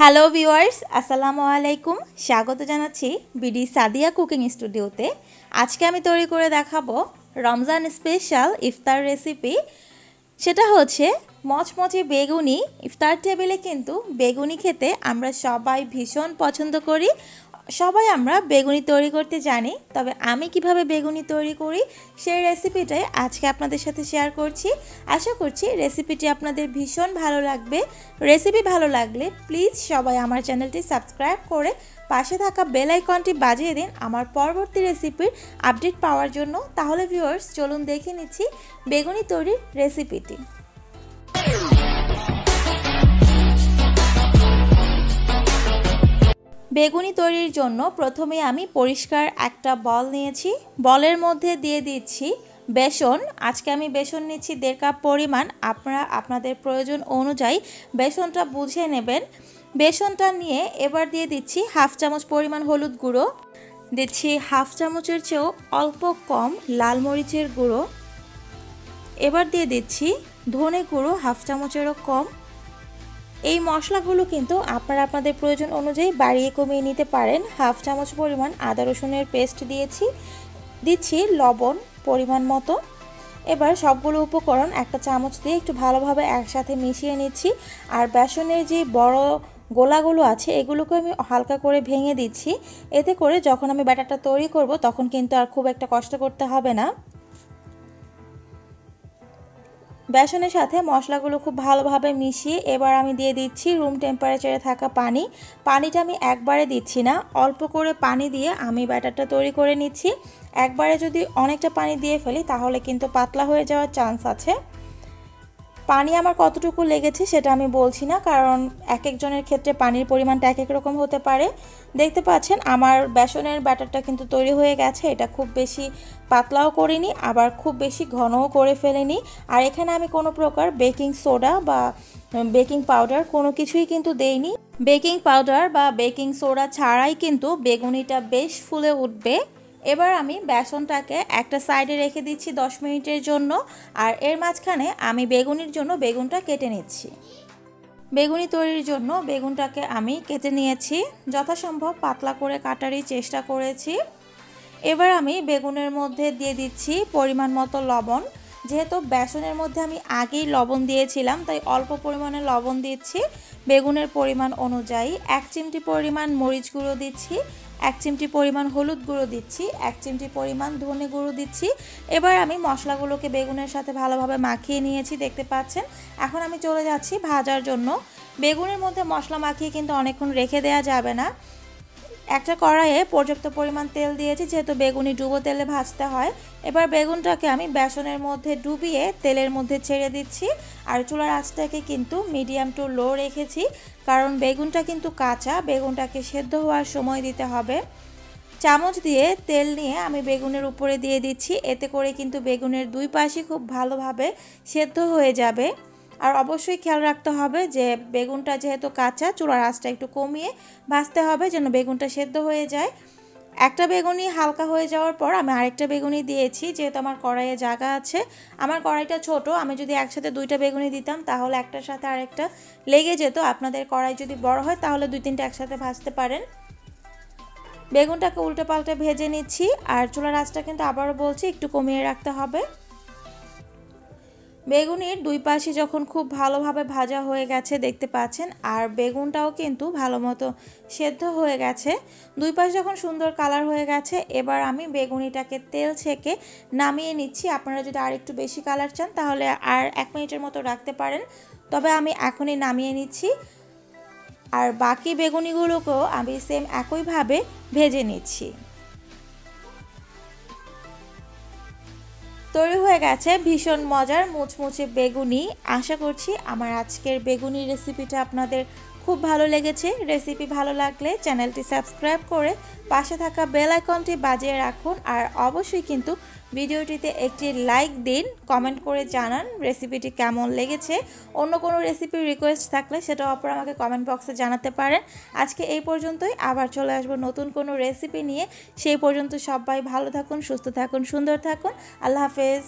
Hello viewers, আসসালামু আলাইকুম। স্বাগত জানাচ্ছি বিডি সাদিয়া কুকিং স্টুডিওতে। আজকে আমি তৈরি করে দেখাবো রমজান স্পেশাল ইফতার রেসিপি। সেটা হচ্ছে মচমচে বেগুনি। ইফতার টেবিলে কিন্তু বেগুনি খেতে আমরা সবাই ভীষণ পছন্দ করি। সবাই আমরা বেগুনি তৈরি করতে জানি, তবে আমি কিভাবে বেগুনি তৈরি করি সেই রেসিপিটাই আজকে আপনাদের সাথে শেয়ার করছি। আশা করছি রেসিপিটি আপনাদের ভীষণ ভালো লাগবে। রেসিপি ভালো লাগলে প্লিজ সবাই আমার চ্যানেলটি সাবস্ক্রাইব করে পাশে থাকা বেল আইকনটি বাজিয়ে দিন আমার পরবর্তী রেসিপির আপডেট পাওয়ার জন্য। তাহলে ভিউয়ার্স, চলুন দেখে নিচ্ছি বেগুনি তৈরির রেসিপিটি। বেগুনি তৈরির জন্য প্রথমে আমি পরিষ্কার একটা বল নিয়েছি। বলের মধ্যে দিয়ে দিচ্ছি বেসন। আজকে আমি বেসন নিচ্ছি 1.5 কাপ পরিমাণ। আপনারা আপনাদের প্রয়োজন অনুযায়ী বেসনটা বুঝে নেবেন। বেসনটা নিয়ে এবার দিয়ে দিচ্ছি 1/2 চামচ পরিমাণ হলুদ গুঁড়ো, দিচ্ছি 1/2 চামচের চেয়েও অল্প কম লাল মরিচের গুঁড়ো, এবার দিয়ে দিচ্ছি ধনে গুঁড়ো 1/2 চামচেরও কম। এই মশলাগুলো কিন্তু আপনারা আপনাদের প্রয়োজন অনুযায়ী বাড়িয়ে কমিয়ে নিতে পারেন। 1/2 চামচ পরিমাণ আদা রসুনের পেস্ট দিচ্ছি লবণ পরিমাণ মতো। এবার সবগুলো উপকরণ একটা চামচ দিয়ে একটু ভালোভাবে একসাথে মিশিয়ে নিচ্ছি। আর বেসনের যে বড় গোলাগুলো আছে এগুলোকে আমি হালকা করে ভেঙে দিচ্ছি। এতে করে যখন আমি ব্যাটারটা তৈরি করব তখন কিন্তু আর খুব একটা কষ্ট করতে হবে না। বেসনের সাথে মশলাগুলো খুব ভালোভাবে মিশিয়ে এবার আমি দিয়ে দিচ্ছি রুম টেম্পারেচারে থাকা পানি। পানিটা আমি একবারে দিচ্ছি না, অল্প করে পানি দিয়ে আমি ব্যাটারটা তৈরি করে নিচ্ছি। একবারে যদি অনেকটা পানি দিয়ে ফেলি তাহলে কিন্তু পাতলা হয়ে যাওয়ার চান্স আছে। পানি আমার কতটুকু লেগেছে সেটা আমি বলছি না, কারণ এক একজনের ক্ষেত্রে পানির পরিমাণটা এক এক রকম হতে পারে। দেখতে পাচ্ছেন আমার বেসনের ব্যাটারটা কিন্তু তৈরি হয়ে গেছে। এটা খুব বেশি পাতলাও করিনি, আবার খুব বেশি ঘনও করে ফেলিনি। আর এখানে আমি কোনো প্রকার বেকিং সোডা বা বেকিং পাউডার কোনো কিছুই কিন্তু দেইনি। বেকিং পাউডার বা বেকিং সোডা ছাড়াই কিন্তু বেগুনিটা বেশ ফুলে উঠবে। এবার আমি বেসনটাকে একটা সাইডে রেখে দিচ্ছি 10 মিনিটের জন্য। আর এর মাঝখানে আমি বেগুনির জন্য বেগুনটা কেটে নিচ্ছি। বেগুনি তৈরির জন্য বেগুনটাকে আমি কেটে নিয়েছি, যথাসম্ভব পাতলা করে কাটারই চেষ্টা করেছি। এবার আমি বেগুনের মধ্যে দিয়ে দিচ্ছি পরিমাণ মতো লবণ। যেহেতু বেসনের মধ্যে আমি আগেই লবণ দিয়েছিলাম তাই অল্প পরিমাণে লবণ দিচ্ছি বেগুনের পরিমাণ অনুযায়ী। 1 চিমটি পরিমাণ মরিচ গুঁড়ো দিচ্ছি, 1 চিমটি পরিমাণ হলুদ গুঁড়ো দিচ্ছি, 1 চিমটি পরিমাণ ধনে গুঁড়ো দিচ্ছি। এবার আমি মশলাগুলোকে বেগুনের সাথে ভালোভাবে মাখিয়ে নিয়েছি, দেখতে পাচ্ছেন। এখন আমি চলে যাচ্ছি ভাজার জন্য। বেগুনের মধ্যে মশলা মাখিয়ে কিন্তু অনেকক্ষণ রেখে দেওয়া যাবে না। একটা কড়াইয়ে পর্যাপ্ত পরিমাণ তেল দিয়েছি, যেহেতু বেগুনি ডুবো তেলে ভাজতে হয়। এবার বেগুনটাকে আমি বেসনের মধ্যে ডুবিয়ে তেলের মধ্যে ছেড়ে দিচ্ছি। আর চুলার আঁচটাকে কিন্তু মিডিয়াম টু লো রেখেছি, কারণ বেগুনটা কিন্তু কাঁচা, বেগুনটাকে সেদ্ধ হওয়ার সময় দিতে হবে। চামচ দিয়ে তেল নিয়ে আমি বেগুনের উপরে দিয়ে দিচ্ছি। এতে করে কিন্তু বেগুনের দুই পাশই খুব ভালোভাবে সেদ্ধ হয়ে যাবে। আর অবশ্যই খেয়াল রাখতে হবে যে বেগুনটা যেহেতু কাঁচা, চুলার আঁচটা একটু কমিয়ে ভাজতে হবে যেন বেগুনটা সেদ্ধ হয়ে যায়। একটা বেগুনি হালকা হয়ে যাওয়ার পর আমি আরেকটা বেগুনি দিয়েছি, যেহেতু আমার কড়াইয়ে জায়গা আছে। আমার কড়াইটা ছোট, আমি যদি একসাথে 2টা বেগুনি দিতাম তাহলে একটার সাথে আরেকটা লেগে যেত। আপনাদের কড়াই যদি বড় হয় তাহলে 2-3টা একসাথে ভাজতে পারেন। বেগুনটাকে উল্টে পাল্টে ভেজে নিচ্ছি। আর চুলার আঁচটা কিন্তু আবারও বলছি একটু কমিয়ে রাখতে হবে। বেগুনের দুই পাশে যখন খুব ভালোভাবে ভাজা হয়ে গেছে দেখতে পাচ্ছেন, আর বেগুনটাও কিন্তু ভালো মতো সেদ্ধ হয়ে গেছে, দুই পাশ যখন সুন্দর কালার হয়ে গেছে, এবার আমি বেগুনিটাকে তেল ছেঁকে নামিয়ে নিচ্ছি। আপনারা যদি আর একটু বেশি কালার চান তাহলে আর 1 মিনিটের মতো রাখতে পারেন, তবে আমি এখনই নামিয়ে নিচ্ছি। আর বাকি বেগুনিগুলোকেও আমি সেম একইভাবে ভেজে নিচ্ছি। তৈরি হয়ে গেছে ভীষণ মজার মুচমুচে বেগুনি। আশা করছি আমার আজকের বেগুনি রেসিপিটা আপনাদের খুব ভালো লেগেছে। রেসিপি ভালো লাগলে চ্যানেলটি সাবস্ক্রাইব করে পাশে থাকা বেল আইকনটি বাজিয়ে রাখুন। আর অবশ্যই কিন্তু ভিডিওটিতে একটি লাইক দিন, কমেন্ট করে জানান রেসিপিটি কেমন লেগেছে। অন্য কোনো রেসিপির রিকোয়েস্ট থাকলে সেটাও আপনারা আমাকে কমেন্ট বক্সে জানাতে পারেন। আজকে এই পর্যন্তই, আবার চলে আসবো নতুন কোনো রেসিপি নিয়ে। সেই পর্যন্ত সবাই ভালো থাকুন, সুস্থ থাকুন, সুন্দর থাকুন। আল্লাহ হাফেজ।